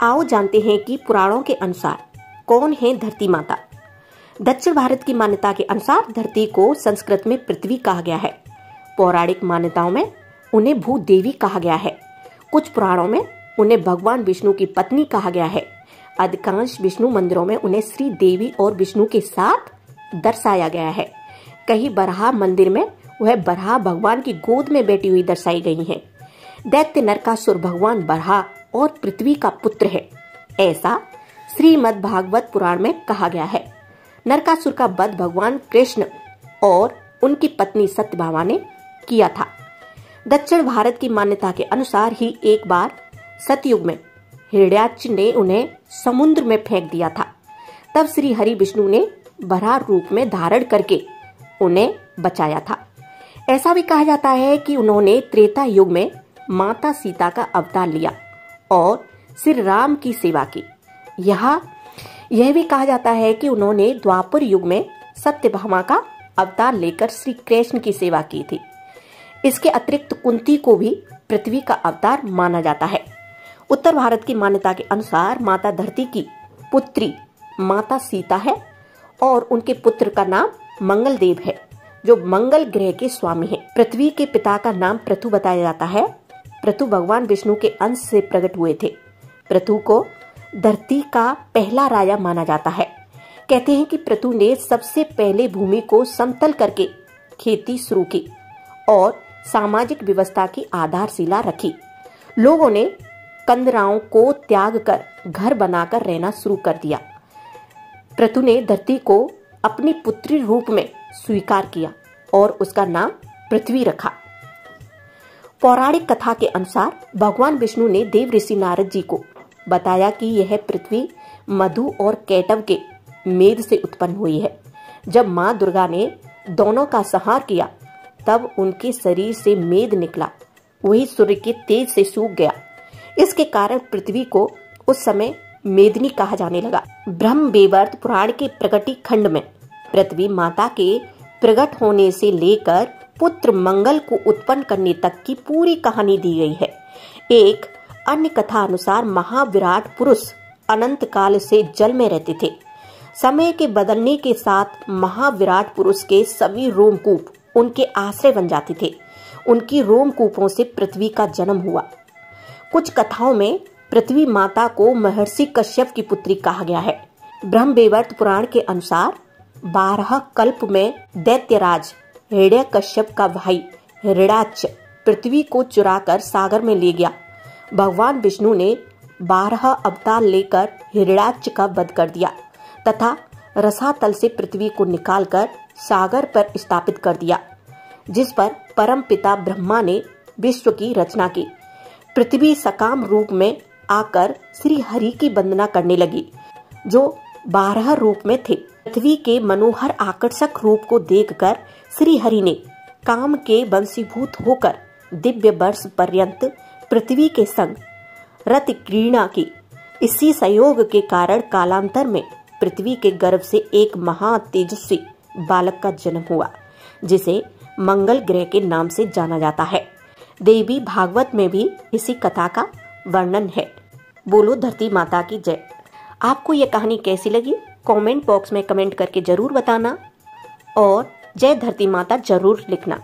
आओ जानते हैं कि पुराणों के अनुसार कौन है धरती माता। दक्षिण भारत की मान्यता के अनुसार धरती को संस्कृत में पृथ्वी कहा गया है। पौराणिक मान्यताओं में उन्हें भूदेवी कहा गया है। कुछ पुराणों में उन्हें भगवान विष्णु की पत्नी कहा गया है। अधिकांश विष्णु मंदिरों में उन्हें श्री देवी और विष्णु के साथ दर्शाया गया है। कहीं बराह मंदिर में वह बराह भगवान की गोद में बैठी हुई दर्शाई गई हैं। दैत्य नरकासुर भगवान बराह और पृथ्वी का पुत्र है, ऐसा श्रीमद् भागवत पुराण में कहा गया है। नरकासुर का वध भगवान कृष्ण और उनकी पत्नी सत्यभामा ने किया था। दक्षिण भारत की मान्यता के अनुसार ही एक बार सतयुग में हिरण्याक्ष ने उन्हें समुद्र में फेंक दिया था। तब श्री हरि विष्णु ने बराह रूप में धारण करके उन्हें बचाया था। ऐसा भी कहा जाता है कि उन्होंने त्रेता युग में माता सीता का अवतार लिया और श्री राम की सेवा की। यह भी कहा जाता है कि उन्होंने द्वापर युग में सत्यभामा का अवतार लेकर श्री कृष्ण की सेवा की थी। इसके अतिरिक्त कुंती को भी पृथ्वी का अवतार माना जाता है। उत्तर भारत की मान्यता के अनुसार माता धरती की पुत्री माता सीता है और उनके पुत्र का नाम मंगल देव है, जो मंगल ग्रह के स्वामी हैं। पृथ्वी के पिता का नाम पृथु बताया जाता है। पृथु भगवान विष्णु के अंश से प्रकट हुए थे। पृथु को धरती का पहला राजा माना जाता है। कहते हैं कि पृथु ने सबसे पहले भूमि को समतल करके खेती शुरू की और सामाजिक व्यवस्था की आधारशिला रखी। लोगों ने कंदराओं को त्याग कर घर बनाकर रहना शुरू कर दिया। पृथु ने धरती को अपनी पुत्री रूप में स्वीकार किया और उसका नाम पृथ्वी रखा। पौराणिक कथा के अनुसार भगवान विष्णु ने देव ऋषि नारद जी को बताया कि यह पृथ्वी मधु और कैटव के मेद से उत्पन्न हुई है। जब माँ दुर्गा ने दोनों का संहार किया तब उनके शरीर से मेद निकला, वही सूर्य के तेज से सूख गया। इसके कारण पृथ्वी को उस समय मेदिनी कहा जाने लगा। ब्रह्म वैवर्त पुराण के प्रगति खंड में पृथ्वी माता के प्रकट होने से लेकर पुत्र मंगल को उत्पन्न करने तक की पूरी कहानी दी गई है। एक अन्य कथा अनुसार महाविराट पुरुष अनंत काल से जल में रहते थे। समय के बदलने के साथ महाविराट पुरुष के सभी रोमकूप उनके आश्रय बन जाते थे। उनकी रोमकूपों से पृथ्वी का जन्म हुआ। कुछ कथाओं में पृथ्वी माता को महर्षि कश्यप की पुत्री कहा गया है। ब्रह्मवैवर्त पुराण के अनुसार 12 कल्प में दैत्यराज हिरण्यकश्यप का भाई हिरण्याक्ष पृथ्वी को चुराकर सागर में ले गया। भगवान विष्णु ने 12 अवतार लेकर हिरण्याक्ष का वध कर दिया तथा रसातल से पृथ्वी को निकालकर सागर पर स्थापित कर दिया, जिस पर परम पिता ब्रह्मा ने विश्व की रचना की। पृथ्वी सकाम रूप में आकर श्री हरि की वंदना करने लगी, जो 12 रूप में थे। पृथ्वी के मनोहर आकर्षक रूप को देखकर श्री हरि ने काम के वंशीभूत होकर दिव्य वर्ष पर्यंत पृथ्वी के संग रत क्रीड़ा की। इसी संयोग के कारण कालांतर में पृथ्वी के गर्भ से एक महा तेजस्वी बालक का जन्म हुआ, जिसे मंगल ग्रह के नाम से जाना जाता है। देवी भागवत में भी इसी कथा का वर्णन है। बोलो धरती माता की जय। आपको यह कहानी कैसी लगी कमेंट बॉक्स में कमेंट करके जरूर बताना और जय धरती माता जरूर लिखना।